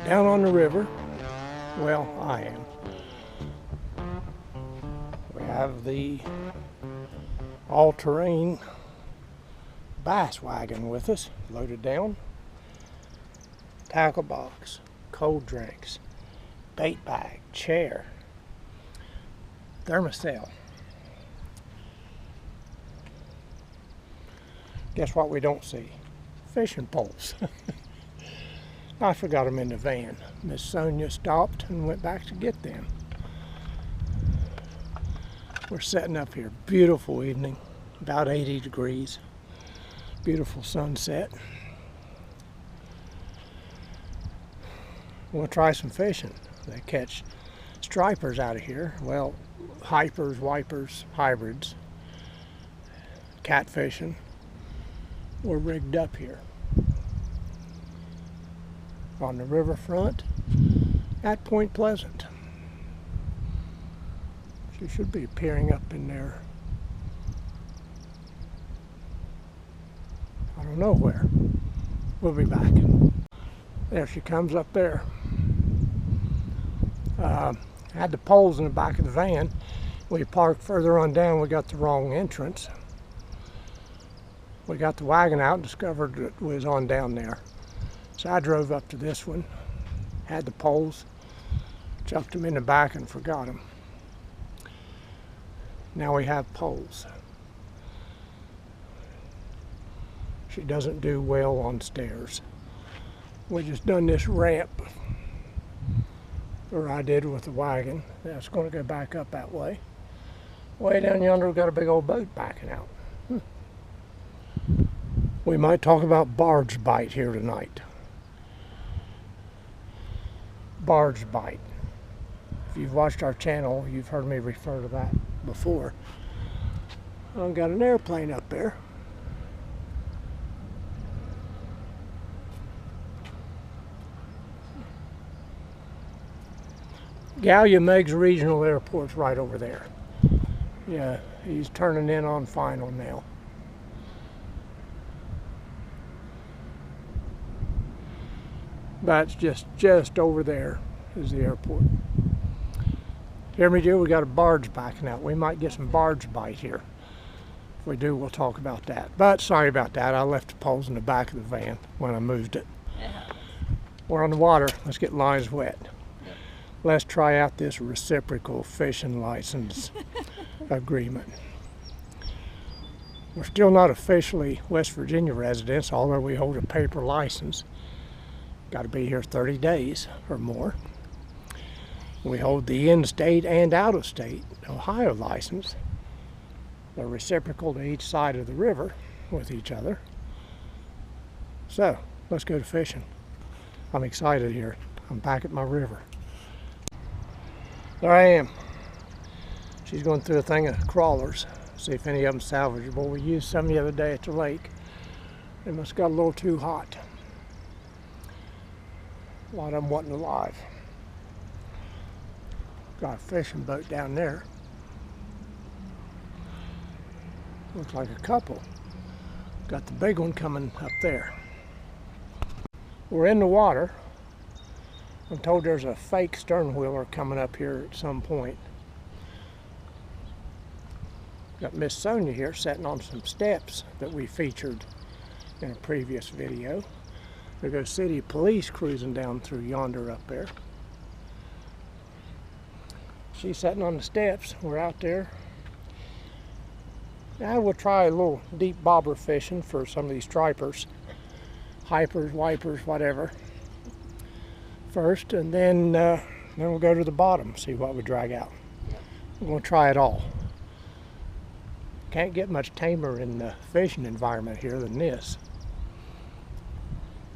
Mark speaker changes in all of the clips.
Speaker 1: Down on the river, well, I am. We have the all-terrain bass wagon with us, loaded down. Tackle box, cold drinks, bait bag, chair, thermocell. Guess what we don't see? Fishing poles. I forgot them in the van. Miss Sonia stopped and went back to get them. We're setting up here. Beautiful evening, about 80 degrees. Beautiful sunset. We'll try some fishing. They catch stripers out of here. Well, hypers, wipers, hybrids. Catfishing. We're rigged up here on the riverfront at Point Pleasant. She should be appearing up in there. I don't know where. We'll be back. There she comes up there. Had the poles in the back of the van. We parked further on down. We got the wrong entrance. We got the wagon out and discovered it was on down there. So I drove up to this one, had the poles, chucked them in the back and forgot them. Now we have poles. She doesn't do well on stairs. We just done this ramp, or I did with the wagon. That's going to go back up that way. Way down yonder we've got a big old boat backing out. We might talk about barge bite here tonight. Barge bite. If you've watched our channel, you've heard me refer to that before. I've got an airplane up there. Gallia Meigs Regional Airport's right over there. Yeah, he's turning in on final now. That's just over there is the airport. Hear me, dear? We got a barge backing out. We might get some barge bite here. If we do, we'll talk about that. But sorry about that. I left the poles in the back of the van when I moved it. Yeah. We're on the water. Let's get lines wet. Yeah. Let's try out this reciprocal fishing license agreement. We're still not officially West Virginia residents, although we hold a paper license. Got to be here 30 days or more. We hold the in-state and out-of-state Ohio license. They're reciprocal to each side of the river with each other. So, let's go to fishing. I'm excited here. I'm back at my river. There I am. She's going through a thing of crawlers, see if any of them salvageable. We used some the other day at the lake. They must have got a little too hot. A lot of them wasn't alive. Got a fishing boat down there. Looks like a couple. Got the big one coming up there. We're in the water. I'm told there's a fake stern wheeler coming up here at some point. Got Miss Sonia here sitting on some steps that we featured in a previous video. There goes city police cruising down through yonder up there. She's sitting on the steps. We're out there. Now we'll try a little deep bobber fishing for some of these stripers, hypers, wipers, whatever, first, and then we'll go to the bottom, see what we drag out. We're going to try it all. Can't get much tamer in the fishing environment here than this.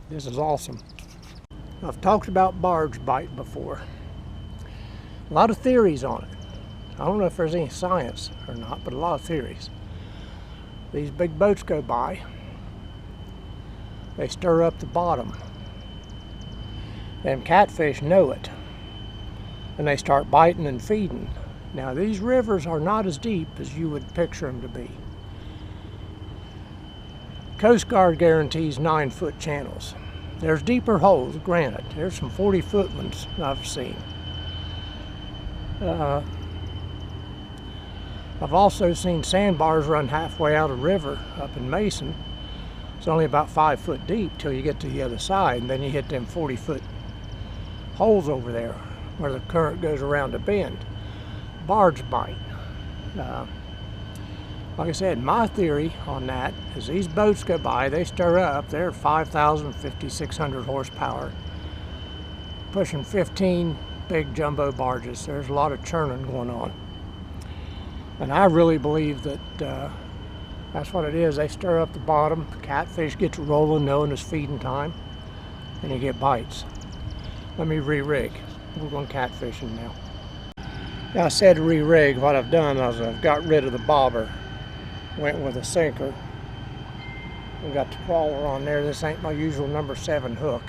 Speaker 1: This is awesome. I've talked about barge bite before. A lot of theories on it. I don't know if there's any science or not, but a lot of theories. These big boats go by. They stir up the bottom. Them catfish know it. And they start biting and feeding. Now these rivers are not as deep as you would picture them to be. Coast Guard guarantees 9-foot channels. There's deeper holes, granted. There's some 40-foot ones I've seen. I've also seen sandbars run halfway out of the river up in Mason. It's only about 5 foot deep till you get to the other side, and then you hit them 40-foot holes over there where the current goes around the bend. Barge bite. Like I said, my theory on that is these boats go by, they stir up, they're 5,000, 5,600 horsepower, pushing 15 big jumbo barges. There's a lot of churning going on. And I really believe that that's what it is. They stir up the bottom, the catfish gets rolling knowing it's feeding time, and you get bites. Let me re-rig. We're going catfishing now. Now I said re-rig. What I've done is I've got rid of the bobber. Went with a sinker. We got the crawler on there. This ain't my usual number 7 hook,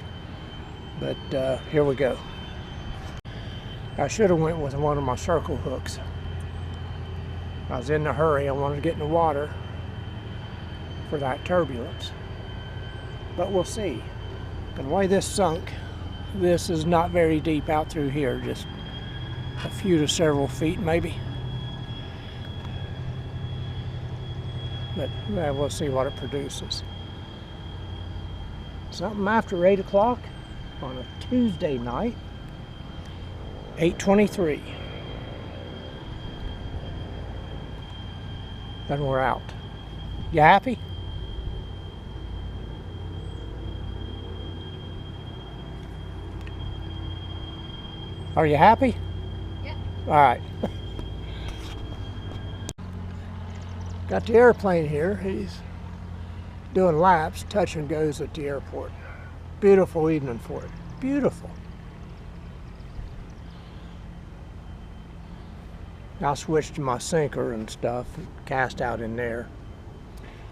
Speaker 1: but here we go. I should have went with one of my circle hooks. I was in a hurry. I wanted to get in the water for that turbulence, but we'll see. And the way this sunk, this is not very deep out through here, just a few to several feet maybe. But we'll see what it produces. Something after 8 o'clock on a Tuesday night, 8:23. Then we're out. You happy? Are you happy?
Speaker 2: Yeah.
Speaker 1: All right. Got the airplane here. He's doing laps, touch and goes at the airport. Beautiful evening for it. Beautiful. I switched to my sinker and stuff, cast out in there.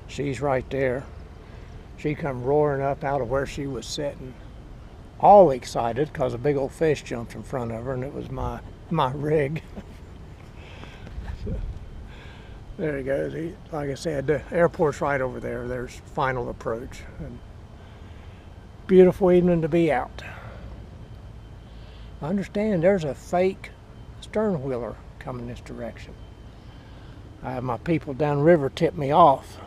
Speaker 1: She's right there. She come roaring up out of where she was sitting, all excited because a big old fish jumped in front of her, and it was my rig. There he goes. Like I said, the airport's right over there. There's final approach. And beautiful evening to be out. I understand there's a fake stern wheeler coming this direction. I have my people downriver tip me off.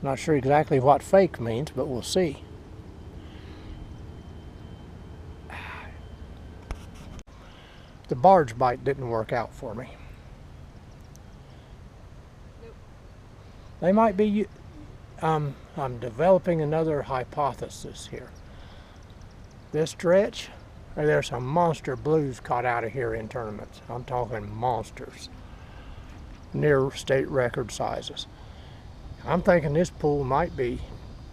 Speaker 1: Not sure exactly what fake means, but we'll see. The barge bite didn't work out for me. They might be, I'm developing another hypothesis here. This stretch, there's some monster blues caught out of here in tournaments. I'm talking monsters, near state record sizes. I'm thinking this pool might be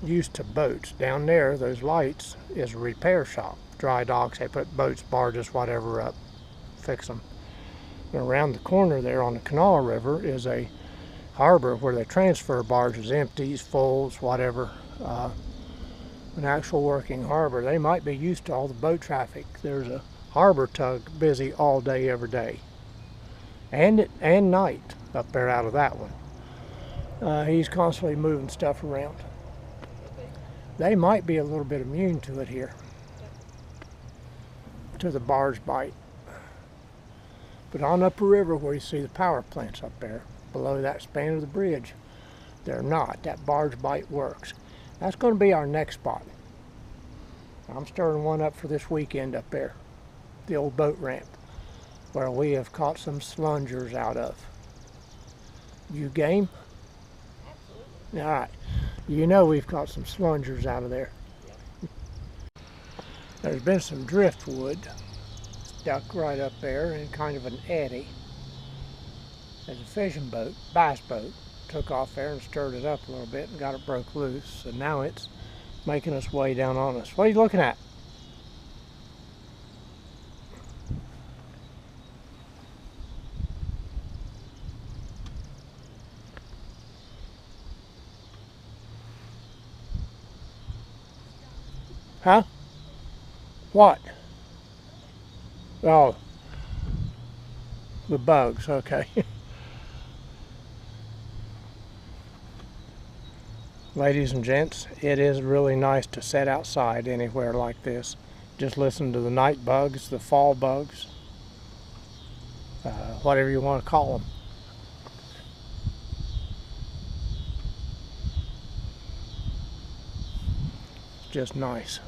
Speaker 1: used to boats. Down there, those lights is a repair shop. Dry docks, they put boats, barges, whatever up, fix them. And around the corner there on the Kanawha River is a harbor where they transfer barges, empties, fulls, whatever. An actual working harbor. They might be used to all the boat traffic. There's a harbor tug busy all day, every day, and night up there out of that one. He's constantly moving stuff around. They might be a little bit immune to it here, to the barge bite. But on up the river where you see the power plants up there, below that span of the bridge, they're not. That barge bite works. That's going to be our next spot. I'm stirring one up for this weekend up there, the old boat ramp, where we have caught some slungers out of. You game?
Speaker 2: Absolutely.
Speaker 1: All right. You know we've caught some slungers out of there.
Speaker 2: Yeah.
Speaker 1: There's been some driftwood stuck right up there in kind of an eddy. There's a fishing boat, bass boat, took off there and stirred it up a little bit and got it broke loose. So now it's making its way down on us. What are you looking at? Huh? What? Oh, the bugs, okay. Ladies and gents, it is really nice to sit outside anywhere like this. Just listen to the night bugs, the fall bugs, whatever you want to call them. Just nice.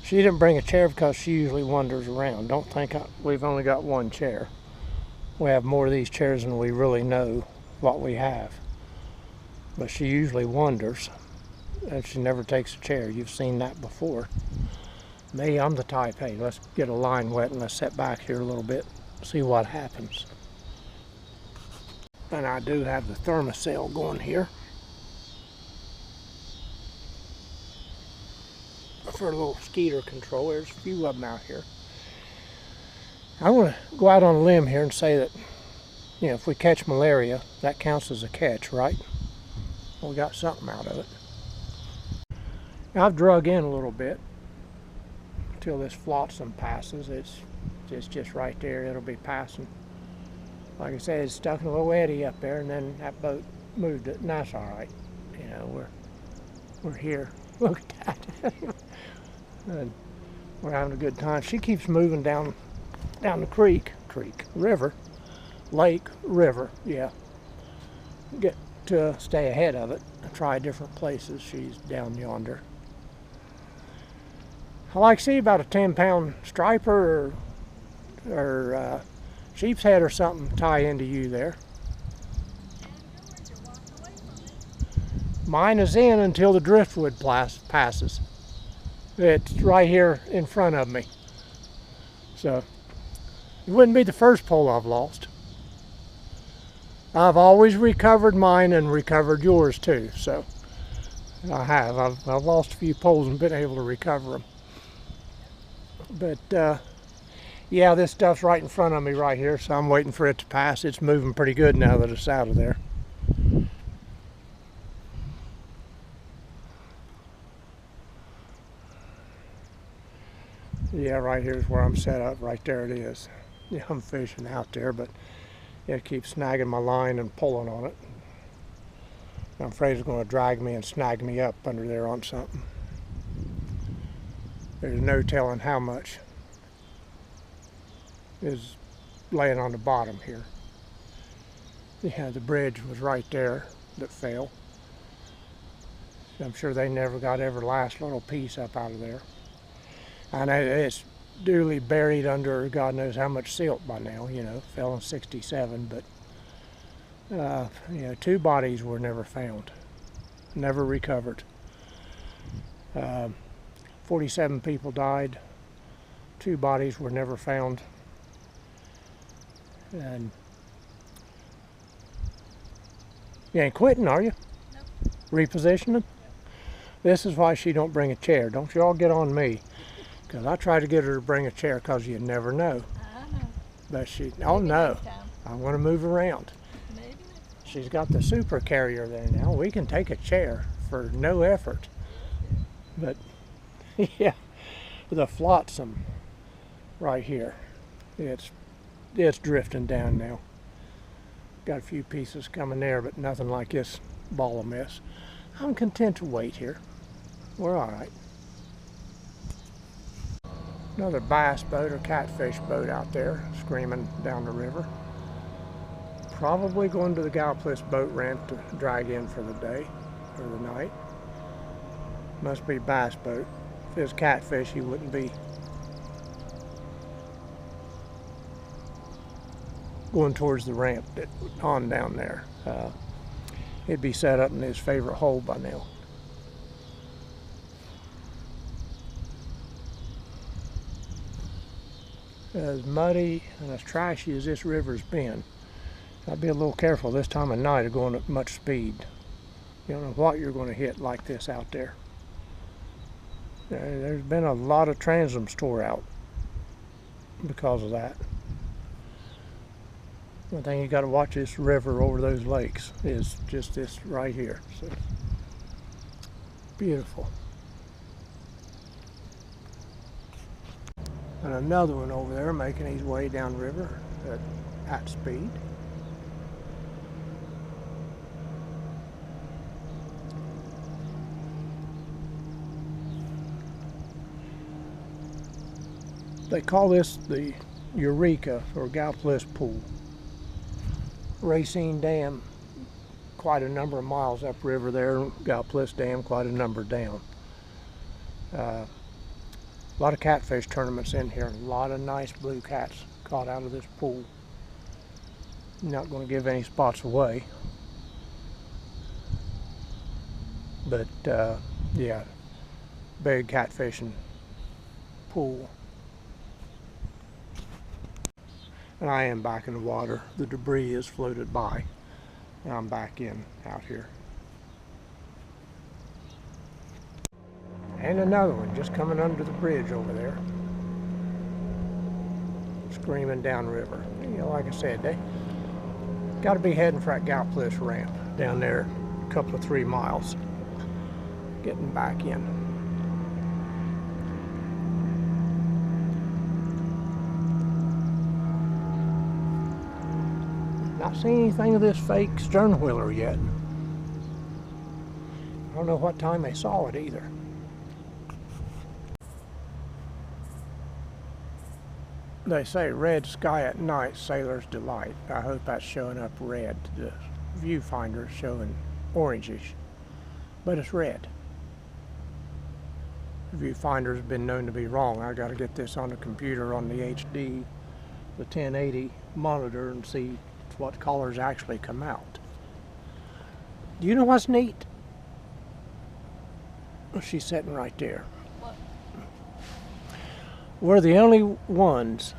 Speaker 1: She didn't bring a chair because she usually wanders around. Don't think we've only got one chair. We have more of these chairs than we really know what we have. But she usually wanders, and she never takes a chair. You've seen that before. Me, I'm the type, hey, let's get a line wet and let's sit back here a little bit, see what happens. And I do have the thermocell going here for a little skeeter control. There's a few of them out here. I want to go out on a limb here and say that, you know, if we catch malaria, that counts as a catch, right? We got something out of it. Now, I've drug in a little bit until this flotsam passes. It's just right there. It'll be passing. Like I said, it's stuck in a little eddy up there, and then that boat moved it, and that's all right. You know, we're here. Look at that. And we're having a good time. She keeps moving down the river, lake, river. Yeah. Get to stay ahead of it, try different places. She's down yonder. I like to see about a 10-pound striper or sheep's head or something tie into you there. Mine is in until the driftwood passes. It's right here in front of me. So it wouldn't be the first pole I've lost. I've always recovered mine and recovered yours too, so I have. I've lost a few poles and been able to recover them. But yeah, this stuff's right in front of me right here, so I'm waiting for it to pass. It's moving pretty good now that it's out of there. Yeah, right here's where I'm set up. Right there it is. Yeah, I'm fishing out there, but it keeps snagging my line and pulling on it. I'm afraid it's going to drag me and snag me up under there on something. There's no telling how much is laying on the bottom here. Yeah, the bridge was right there that fell. I'm sure they never got every last little piece up out of there. I know it's duly buried under God knows how much silt by now, you know, fell in '67, but you know, 2 bodies were never found, never recovered. 47 people died, 2 bodies were never found. And you ain't quitting, are you?
Speaker 2: Nope.
Speaker 1: Repositioning? Yep. This is why she don't bring a chair. Don't you all get on me. Because I try to get her to bring a chair because you never know.
Speaker 2: I know.
Speaker 1: But oh no, I want to move around.
Speaker 2: Maybe.
Speaker 1: She's got the super carrier there now. We can take a chair for no effort. But yeah, the flotsam right here, it's drifting down now. Got a few pieces coming there, but nothing like this ball of mess. I'm content to wait here. We're all right. Another bass boat or catfish boat out there screaming down the river. Probably going to the Galplis boat ramp to drag in for the day or the night. Must be bass boat. If it was catfish, he wouldn't be going towards the ramp on down there. He'd be set up in his favorite hole by now. As muddy and as trashy as this river's been, I'd be a little careful this time of night of going at much speed. You don't know what you're going to hit like this out there. There's been a lot of transoms tore out because of that. One thing you got to watch this river over those lakes is just this right here. So, beautiful. And another one over there making his way downriver at speed. They call this the Eureka or Galplis Pool. Racine Dam, quite a number of miles upriver there. Galplis Dam, quite a number down. A lot of catfish tournaments in here. A lot of nice blue cats caught out of this pool. Not going to give any spots away. But yeah, big catfishing pool. And I am back in the water. The debris is floated by. And I'm back in out here. And another one just coming under the bridge over there. Screaming downriver. You know, like I said, they got to be heading for that Galplis ramp down there, a couple of 3 miles. Getting back in. Not seen anything of this fake stern wheeler yet. I don't know what time they saw it either. They say red sky at night, sailor's delight. I hope that's showing up red. The viewfinder is showing orangish, but it's red. The viewfinder's been known to be wrong. I got to get this on the computer on the HD, the 1080 monitor, and see what colors actually come out. Do you know what's neat? She's sitting right there.
Speaker 2: What?
Speaker 1: We're the only ones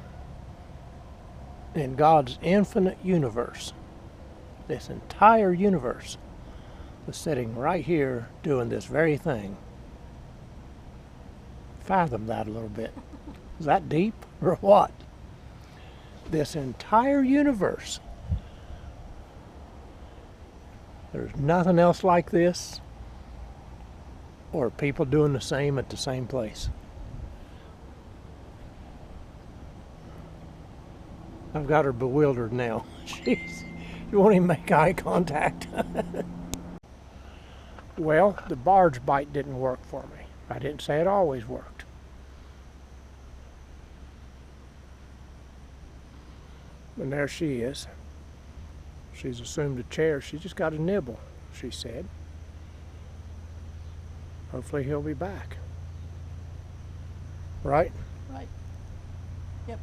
Speaker 1: in God's infinite universe, this entire universe, is sitting right here doing this very thing. Fathom that a little bit. Is that deep or what? This entire universe. There's nothing else like this, or people doing the same at the same place. I've got her bewildered now. She won't even make eye contact. Well, the barge bite didn't work for me. I didn't say it always worked. And there she is. She's assumed a chair. She just got a nibble, she said. Hopefully he'll be back. Right?
Speaker 2: Right. Yep.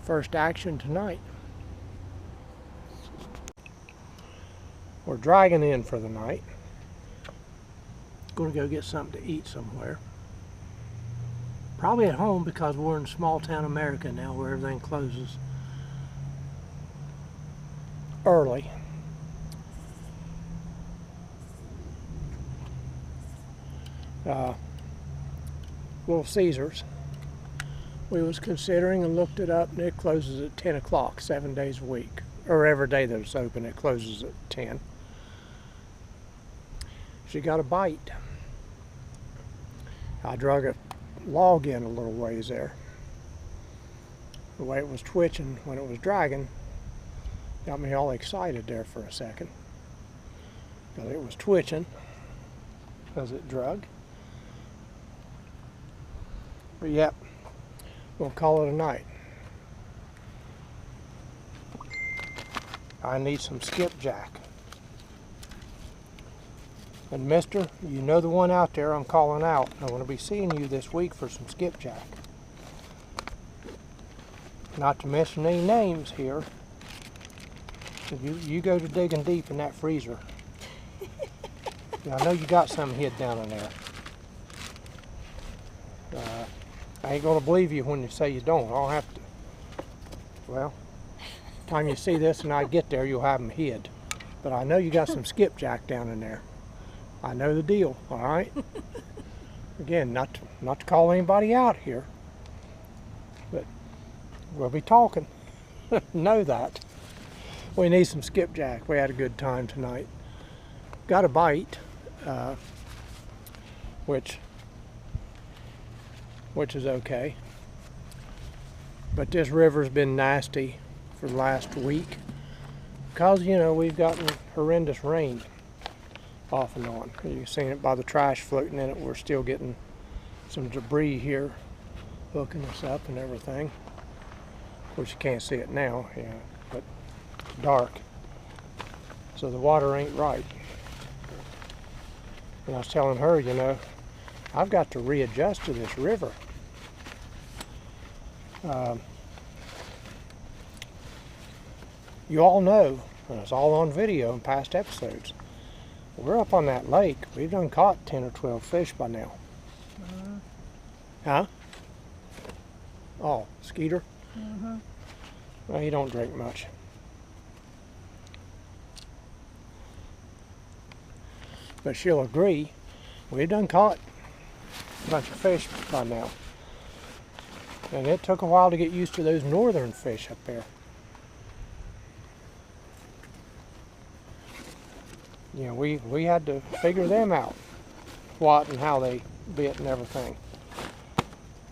Speaker 1: First action tonight. We're dragging in for the night. Going to go get something to eat somewhere. Probably at home, because we're in small town America now where everything closes early. Little Caesars. We was considering and looked it up, and it closes at 10 o'clock 7 days a week. Or every day that it's open, it closes at 10. She got a bite. I drug a log in a little ways there. The way it was twitching when it was dragging got me all excited there for a second. Because it was twitching as it drug. But yep, we'll call it a night. I need some skipjack. And mister, you know the one out there I'm calling out. I'm going to be seeing you this week for some skipjack. Not to mention any names here. You go to digging deep in that freezer. I know you got some hid down in there. I ain't going to believe you when you say you don't. I'll have to. Well, time you see this and I get there, you'll have them hid. But I know you got some skipjack down in there. I know the deal, all right? Again, not to call anybody out here, but we'll be talking. Know that. We need some skipjack. We had a good time tonight. Got a bite, which is okay. But this river's been nasty for the last week because, you know, we've gotten horrendous rain off and on. You've seen it by the trash floating in it. We're still getting some debris here hooking us up and everything. Of course, you can't see it now, yeah, but it's dark. So the water ain't right. And I was telling her, you know, I've got to readjust to this river. You all know, and it's all on video in past episodes, we're up on that lake. We've done caught 10 or 12 fish by now. Huh? Oh, Skeeter? Well, he don't drink much. But she'll agree, we've done caught a bunch of fish by now. And it took a while to get used to those northern fish up there. You know, we had to figure them out, what and how they bit and everything.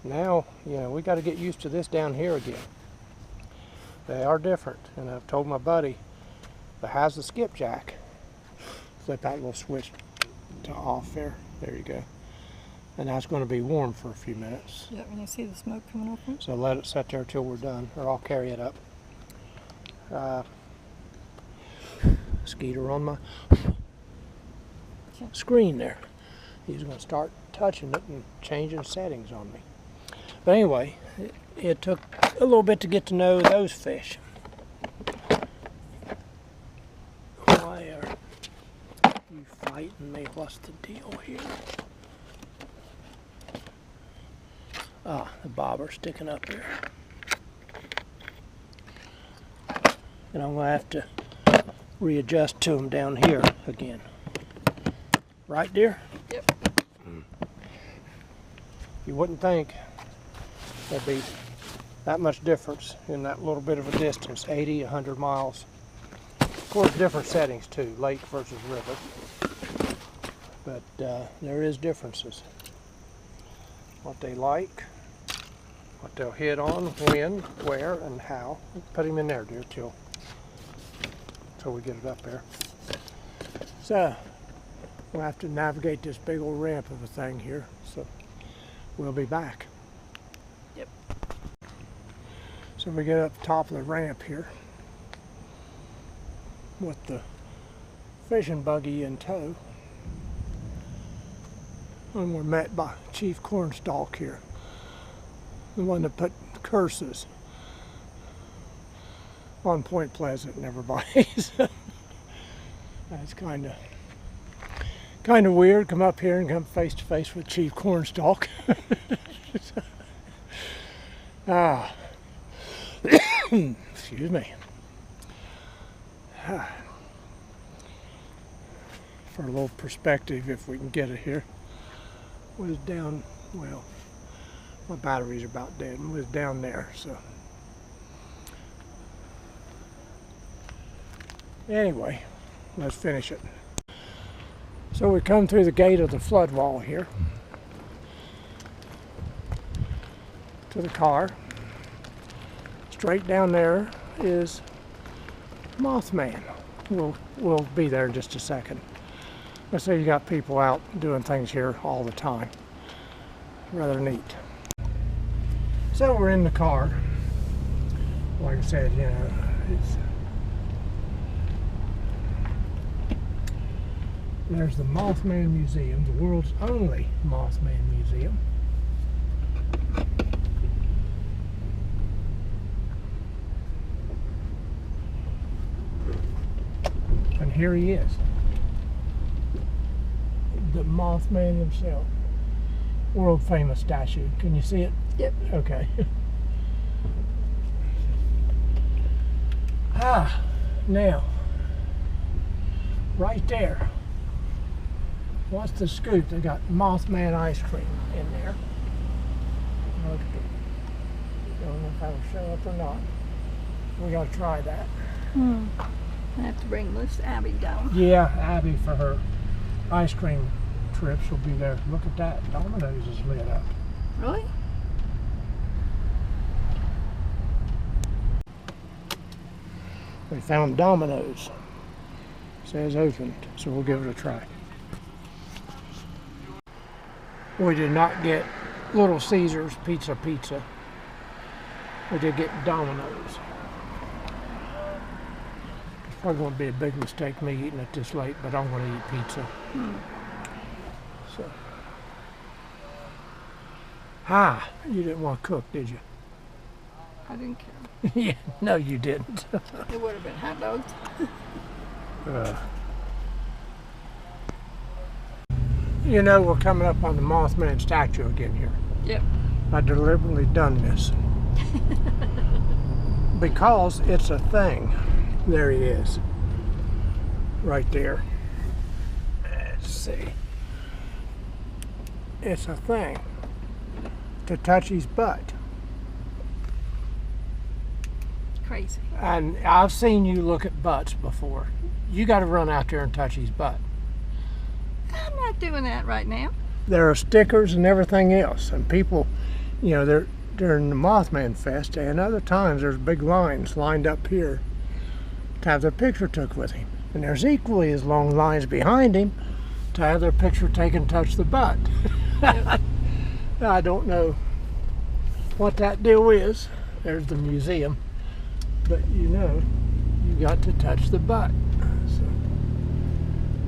Speaker 1: Now, you know, we got to get used to this down here again. They are different, and I've told my buddy that has the skipjack. Flip that little switch to off there. There you go. And that's going to be warm for a few minutes.
Speaker 2: Yep, and you see the smoke coming up there?
Speaker 1: So let it sit there till we're done, or I'll carry it up. Skeeter on my screen there. He's going to start touching it and changing settings on me. But anyway, it took a little bit to get to know those fish. Why are you fighting me? What's the deal here? Ah, the bobber's sticking up there. And I'm going to have to readjust to them down here again. Right, dear?
Speaker 2: Yep.
Speaker 1: You wouldn't think there'd be that much difference in that little bit of a distance, 80, 100 miles. Of course, different settings too, lake versus river. But there is differences. What they like, what they'll hit on, when, where, and how. Put him in there, dear, till we get it up there. So, we'll have to navigate this big old ramp of a thing here. So, we'll be back.
Speaker 2: Yep.
Speaker 1: So we get up top of the ramp here with the fishing buggy in tow. And we're met by Chief Cornstalk here, the one that put curses on Point Pleasant and everybody. So that's kind of weird. Come up here and come face to face with Chief Cornstalk. Excuse me. For a little perspective, if we can get it here, was down, well, my batteries are about dead, and was down there, so. Anyway, let's finish it. So we come through the gate of the flood wall here to the car. Straight down there is Mothman. We'll be there in just a second. Let's say you got people out doing things here all the time. Rather neat. So we're in the car. Like I said, you know, there's the Mothman Museum, the world's only Mothman Museum. And here he is. The Mothman himself. World famous statue. Can you see it?
Speaker 2: Yep.
Speaker 1: Okay. Now, right there. What's the scoop? They got Mothman ice cream in there. Look at it. Don't know if that'll show up or not. We gotta try that.
Speaker 2: I have to bring Miss Abby down.
Speaker 1: Yeah, Abby for her ice cream trips will be there. Look at that. Domino's is lit up.
Speaker 2: Really?
Speaker 1: We found Domino's. Says opened, so we'll give it a try. We did not get Little Caesars pizza. We did get Domino's. It's probably going to be a big mistake me eating it this late, but I'm going to eat pizza. So. You didn't want to cook, did you?
Speaker 2: I didn't care.
Speaker 1: Yeah, no, you didn't.
Speaker 2: It would have been hot dogs.
Speaker 1: You know, we're coming up on the Mothman statue again here.
Speaker 2: Yep.
Speaker 1: I deliberately done this because it's a thing. There he is, right there. Let's see. It's a thing to touch his butt.
Speaker 2: Crazy.
Speaker 1: And I've seen you look at butts before. You got to run out there and touch his butt.
Speaker 2: I'm not doing that right now.
Speaker 1: There are stickers and everything else, and people, you know, they're during the Mothman Fest and other times there's big lines lined up here to have their picture took with him, and there's equally as long lines behind him to have their picture taken, touch the butt.
Speaker 2: Yep.
Speaker 1: I don't know what that deal is. There's the museum, but you know, you got to touch the butt. So.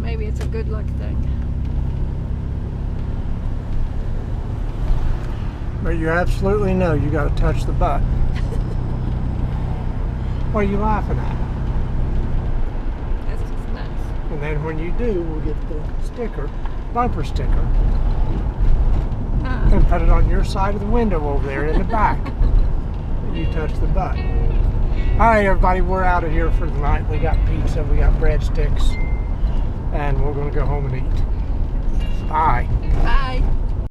Speaker 2: Maybe it's a good luck thing.
Speaker 1: But you absolutely know you got to touch the butt. What are you laughing at?
Speaker 2: That's just nice.
Speaker 1: And then when you do, we'll get the sticker, bumper sticker, and put it on your side of the window over there in the back. You touch the butt. All right, everybody, we're out of here for the night. We got pizza, we got breadsticks, and we're going to go home and eat. Bye.
Speaker 2: Bye.